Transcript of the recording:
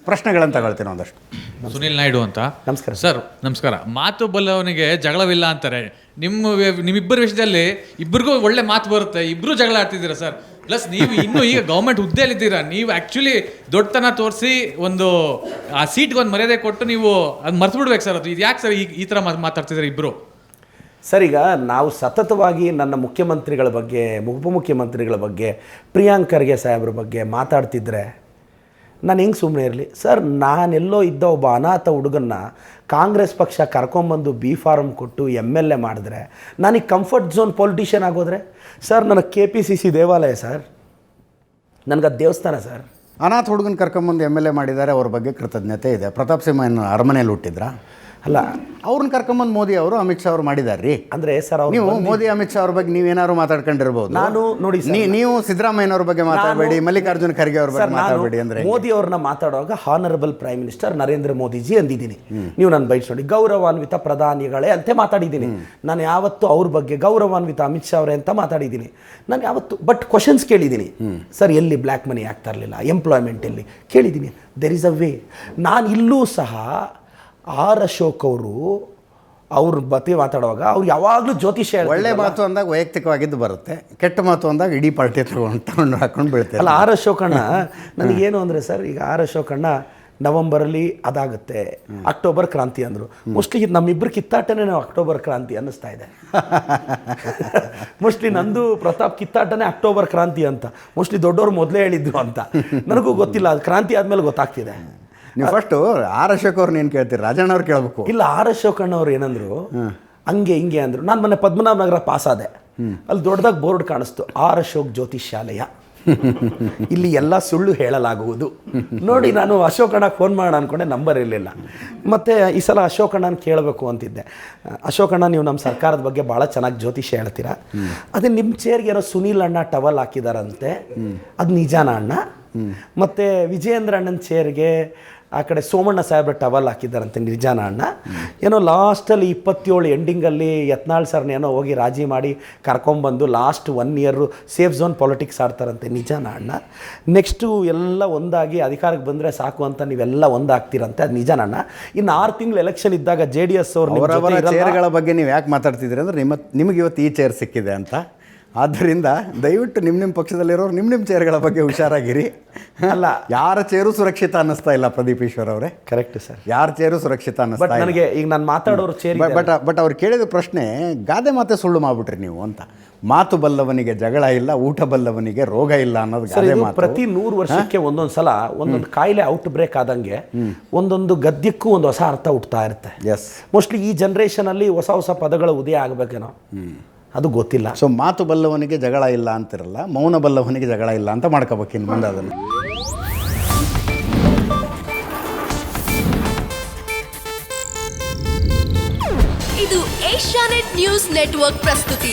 ಪ್ರಶ್ನೆಗಳನ್ನು ತಗೊಳ್ತೀನಿ ಒಂದಷ್ಟು. ಸುನಿಲ್ ನಾಯ್ಡು ಅಂತ. ನಮಸ್ಕಾರ ಸರ್. ನಮಸ್ಕಾರ. ಮಾತು ಬಲ್ಲವನಿಗೆ ಜಗಳವಿಲ್ಲ ಅಂತಾರೆ. ನಿಮ್ಮಿಬ್ಬರ ವಿಷಯದಲ್ಲಿ ಇಬ್ಬರಿಗೂ ಒಳ್ಳೆ ಮಾತು ಬರುತ್ತೆ, ಇಬ್ಬರು ಜಗಳ ಆಡ್ತಿದ್ದೀರಾ ಸರ್. ಪ್ಲಸ್ ನೀವು ಇನ್ನೂ ಈಗ ಗೌರ್ಮೆಂಟ್ ಹುದ್ದೆಯಲ್ಲಿದ್ದೀರಾ. ನೀವು ಆ್ಯಕ್ಚುಲಿ ದೊಡ್ಡತನ ತೋರಿಸಿ ಒಂದು ಆ ಸೀಟ್ಗೆ ಒಂದು ಮರ್ಯಾದೆ ಕೊಟ್ಟು ನೀವು ಅದು ಮರ್ತು ಬಿಡ್ಬೇಕು ಸರ್. ಅದು ಇದು ಯಾಕೆ ಸರ್ ಈ ಥರ ಮಾತಾಡ್ತಿದ್ದೀರಾ ಇಬ್ಬರು? ಸರ್, ಈಗ ನಾವು ಸತತವಾಗಿ ನನ್ನ ಮುಖ್ಯಮಂತ್ರಿಗಳ ಬಗ್ಗೆ, ಉಪಮುಖ್ಯಮಂತ್ರಿಗಳ ಬಗ್ಗೆ, ಪ್ರಿಯಾಂಕ್ ಖರ್ಗೆ ಸಾಹೇಬ್ರ ಬಗ್ಗೆ ಮಾತಾಡ್ತಿದ್ರೆ ನಾನು ಹೆಂಗೆ ಸುಮ್ಮನೆ ಇರಲಿ ಸರ್? ನಾನೆಲ್ಲೋ ಇದ್ದ ಒಬ್ಬ ಅನಾಥ ಹುಡುಗನ್ನ ಕಾಂಗ್ರೆಸ್ ಪಕ್ಷ ಕರ್ಕೊಂಬಂದು B.Pharm ಕೊಟ್ಟು MLA ಮಾಡಿದ್ರೆ ನನಗೆ ಕಂಫರ್ಟ್ ಝೋನ್ ಪೊಲಿಟಿಷಿಯನ್ ಆಗೋದ್ರೆ ಸರ್, ನನಗೆ KPCC ದೇವಾಲಯ ಸರ್, ನನಗದು ದೇವಸ್ಥಾನ ಸರ್. ಅನಾಥ ಹುಡುಗನ ಕರ್ಕೊಂಬಂದು MLA ಮಾಡಿದ್ದಾರೆ, ಅವ್ರ ಬಗ್ಗೆ ಕೃತಜ್ಞತೆ ಇದೆ. ಪ್ರತಾಪ್ ಸಿಂಹ ಅರಮನೆಯಲ್ಲಿ ಹುಟ್ಟಿದ್ರಾ? ಅಲ್ಲ, ಅವ್ರನ್ನ ಕರ್ಕೊಂಬಂದು ಮೋದಿ ಅವರು, ಅಮಿತ್ ಶಾ ಅವರು ಮಾಡಿದ್ದಾರೆ ರೀ. ಅಂದರೆ ಸರ್, ನೀವು ಮೋದಿ ಅಮಿತ್ ಶಾ ಅವ್ರ ಬಗ್ಗೆ ನೀವೇನಾದ್ರು ಮಾತಾಡ್ಕೊಂಡಿರ್ಬೋದು. ನಾನು ನೋಡಿ, ನೀವು ಸಿದ್ದರಾಮಯ್ಯನವ್ರ ಬಗ್ಗೆ ಮಾತಾಡಬೇಡಿ, ಮಲ್ಲಿಕಾರ್ಜುನ ಖರ್ಗೆ ಅವ್ರ ಬಗ್ಗೆ ಮಾತಾಡಬೇಡಿ. ಅಂದರೆ ಮೋದಿ ಅವ್ರನ್ನ ಮಾತಾಡುವಾಗ honourable prime minister Narendra Modiji ಅಂದಿದ್ದೀನಿ. ನೀವು ನನ್ನ ಬೈಟ್ ನೋಡಿ, ಗೌರವಾನ್ವಿತ ಪ್ರಧಾನಿಗಳೇ ಅಂತ ಮಾತಾಡಿದ್ದೀನಿ. ನಾನು ಯಾವತ್ತು ಅವ್ರ ಬಗ್ಗೆ ಗೌರವಾನ್ವಿತ ಅಮಿತ್ ಶಾ ಅವರೇ ಅಂತ ಮಾತಾಡಿದ್ದೀನಿ ನಾನು ಯಾವತ್ತು. ಬಟ್ ಕ್ವಶನ್ಸ್ ಕೇಳಿದ್ದೀನಿ ಸರ್, ಎಲ್ಲಿ ಬ್ಲ್ಯಾಕ್ ಮನಿ ಆಗ್ತಾ ಇರಲಿಲ್ಲ, ಎಂಪ್ಲಾಯ್ಮೆಂಟ್ ಎಲ್ಲಿ ಕೇಳಿದ್ದೀನಿ. There is a way. ನಾನು ಇಲ್ಲೂ ಸಹ ಆರ್ ಅಶೋಕ್ ಅವರು ಅವ್ರ ಬಗ್ಗೆ ಮಾತಾಡುವಾಗ ಅವ್ರು ಯಾವಾಗಲೂ ಜ್ಯೋತಿಷ್ಯ ಒಳ್ಳೆ ಮಾತು ಅಂದಾಗ ವೈಯಕ್ತಿಕವಾಗಿದ್ದು ಬರುತ್ತೆ, ಕೆಟ್ಟ ಮಾತು ಅಂದಾಗ ಇಡೀ ಪಾರ್ಟಿ ತಗೊಂಡು ಹಾಕೊಂಡು ಬೀಳ್ತಾರೆ. ಅಲ್ಲ, ಆರ್ ಅಶೋಕಣ್ಣ ನನಗೇನು ಅಂದರೆ ಸರ್, ಈಗ ಆರ್ ಅಶೋಕಣ್ಣ ನವಂಬರಲ್ಲಿ ಅದಾಗುತ್ತೆ, ಅಕ್ಟೋಬರ್ ಕ್ರಾಂತಿ ಅಂದರು. ಮೋಸ್ಟ್ಲಿ ನಮ್ಮಿಬ್ಬರು ಕಿತ್ತಾಟನೇ ನಾವು ಅಕ್ಟೋಬರ್ ಕ್ರಾಂತಿ ಅನ್ನಿಸ್ತಾ ಇದೆ. ಮೋಸ್ಟ್ಲಿ ನಂದು ಪ್ರತಾಪ್ ಕಿತ್ತಾಟನೇ ಅಕ್ಟೋಬರ್ ಕ್ರಾಂತಿ ಅಂತ ಮೋಸ್ಟ್ಲಿ ದೊಡ್ಡವರು ಮೊದಲೇ ಹೇಳಿದ್ರು ಅಂತ ನನಗೂ ಗೊತ್ತಿಲ್ಲ. ಅದು ಕ್ರಾಂತಿ ಆದಮೇಲೆ ಗೊತ್ತಾಗ್ತಿದೆ. ನೀವು ಫಸ್ಟು ಆರ್ ಅಶೋಕ್ ಅವ್ರನ್ನ ಏನು ಕೇಳ್ತೀರಿ? ರಾಜಣ್ಣ ಅವ್ರು ಕೇಳಬೇಕು. ಇಲ್ಲ, ಆರ್ ಅಶೋಕಣ್ಣ ಅವ್ರು ಏನಂದ್ರು, ಹಂಗೆ ಹಿಂಗೆ ಅಂದರು. ನಾನು ಮೊನ್ನೆ ಪದ್ಮನಾಭ ನಗರ ಪಾಸ್ ಆದೆ, ಅಲ್ಲಿ ದೊಡ್ಡದಾಗಿ ಬೋರ್ಡ್ ಕಾಣಿಸ್ತು, ಆರ್ ಅಶೋಕ್ ಜ್ಯೋತಿಷ್ಯಾಲಯ, ಇಲ್ಲಿ ಎಲ್ಲ ಸುಳ್ಳು ಹೇಳಲಾಗುವುದು. ನೋಡಿ, ನಾನು ಅಶೋಕಣ್ಣ ಫೋನ್ ಮಾಡೋಣ ಅಂದ್ಕೊಂಡೆ, ನಂಬರ್ ಇರಲಿಲ್ಲ. ಮತ್ತು ಈ ಸಲ ಅಶೋಕಣ್ಣನ ಕೇಳಬೇಕು ಅಂತಿದ್ದೆ. ಅಶೋಕಣ್ಣ, ನೀವು ನಮ್ಮ ಸರ್ಕಾರದ ಬಗ್ಗೆ ಭಾಳ ಚೆನ್ನಾಗಿ ಜ್ಯೋತಿಷ್ಯ ಹೇಳ್ತೀರಾ, ಅದೇ ನಿಮ್ಮ ಚೇರ್ಗೆ ಏನೋ ಸುನೀಲ್ ಅಣ್ಣ ಟವಲ್ ಹಾಕಿದಾರಂತೆ, ಅದು ನಿಜಾನ ಅಣ್ಣ? ಮತ್ತು ವಿಜಯೇಂದ್ರ ಅಣ್ಣನ ಚೇರ್ಗೆ ಆ ಕಡೆ ಸೋಮಣ್ಣ ಸಾಹೇಬ್ರ ಟವಲ್ ಹಾಕಿದ್ದಾರಂತೆ, ನಿಜಾನ ಅಣ್ಣ? ಏನೋ ಲಾಸ್ಟಲ್ಲಿ 27 ಎಂಡಿಂಗಲ್ಲಿ ಯತ್ನಾಳ್ ಸರ್ನ ಏನೋ ಹೋಗಿ ರಾಜಿ ಮಾಡಿ ಕರ್ಕೊಂಬಂದು last 1 year safe zone politics ಆಡ್ತಾರಂತೆ, ನಿಜಾನ ಅಣ್ಣ? ನೆಕ್ಸ್ಟು ಎಲ್ಲ ಒಂದಾಗಿ ಅಧಿಕಾರಕ್ಕೆ ಬಂದರೆ ಸಾಕು ಅಂತ ನೀವೆಲ್ಲ ಒಂದಾಗ್ತೀರಂತೆ, ಅದು ನಿಜಾನ ಅಣ್ಣ? ಇನ್ನು 6 ತಿಂಗಳು ಎಲೆಕ್ಷನ್ ಇದ್ದಾಗ JDS ಅವರ ಚೇರ್ಗಳ ಬಗ್ಗೆ ನೀವು ಯಾಕೆ ಮಾತಾಡ್ತಿದ್ದೀರಿ ಅಂದರೆ ನಿಮಗೆ ಇವತ್ತು ಈ ಚೇರ್ ಸಿಕ್ಕಿದೆ ಅಂತ. ಆದ್ದರಿಂದ ದಯವಿಟ್ಟು ನಿಮ್ಮ ಪಕ್ಷದಲ್ಲಿರೋರು ನಿಮ್ಮ ಚೇರ್ಗಳ ಬಗ್ಗೆ ಹುಷಾರಾಗಿರಿ. ಅಲ್ಲ, ಯಾರ ಚೇರು ಸುರಕ್ಷಿತ ಅನ್ನಿಸ್ತಾ ಇಲ್ಲ ಪ್ರದೀಪ್ ಈಶ್ವರ್ ಅವರೇ. ಕರೆಕ್ಟ್ ಸರ್, ಯಾರ ಚೇರು ಸುರಕ್ಷಿತ ಅನ್ನಿಸ್ತಾ ಇಲ್ಲ. ನನಗೆ ಈಗ ನಾನು ಮಾತಾಡೋರು ಚೇರ್ ಬಟ್ ಅವ್ರು ಕೇಳಿದ ಪ್ರಶ್ನೆ ಗಾದೆ ಮಾತೆ ಸುಳ್ಳು ಮಾಡ್ಬಿಟ್ರಿ ನೀವು ಅಂತ. ಮಾತು ಬಲ್ಲವನಿಗೆ ಜಗಳ ಇಲ್ಲ, ಊಟ ಬಲ್ಲವನಿಗೆ ರೋಗ ಇಲ್ಲ ಅನ್ನೋದು ಗಾದೆ ಮಾತು. ಪ್ರತಿ 100 ವರ್ಷಕ್ಕೆ ಒಂದೊಂದು ಸಲ ಒಂದೊಂದು ಕಾಯಿಲೆ ಔಟ್ ಬ್ರೇಕ್ ಆದಂಗೆ ಒಂದೊಂದು ಗದ್ಯಕ್ಕೂ ಒಂದು ಹೊಸ ಅರ್ಥ ಹುಟ್ಟುತ್ತಾ ಇರುತ್ತೆ. ಎಸ್, ಮೋಸ್ಟ್ಲಿ ಈ ಜನ್ರೇಷನಲ್ಲಿ ಹೊಸ ಹೊಸ ಪದಗಳ ಉದಯ ಆಗಬೇಕೇನೋ, ಅದು ಗೊತ್ತಿಲ್ಲ. ಸೊ ಮಾತು ಬಲ್ಲವನಿಗೆ ಜಗಳ ಇಲ್ಲ ಅಂತಿರಲ್ಲ, ಮೌನ ಬಲ್ಲವನಿಗೆ ಜಗಳ ಇಲ್ಲ ಅಂತ ಮಾಡ್ಕೋಬೇಕು ಇನ್ನು ಮುಂದೆ ಅದನ್ನು. ಇದು ಏಷ್ಯಾನೆಟ್ ನ್ಯೂಸ್ ನೆಟ್ವರ್ಕ್ ಪ್ರಸ್ತುತಿ.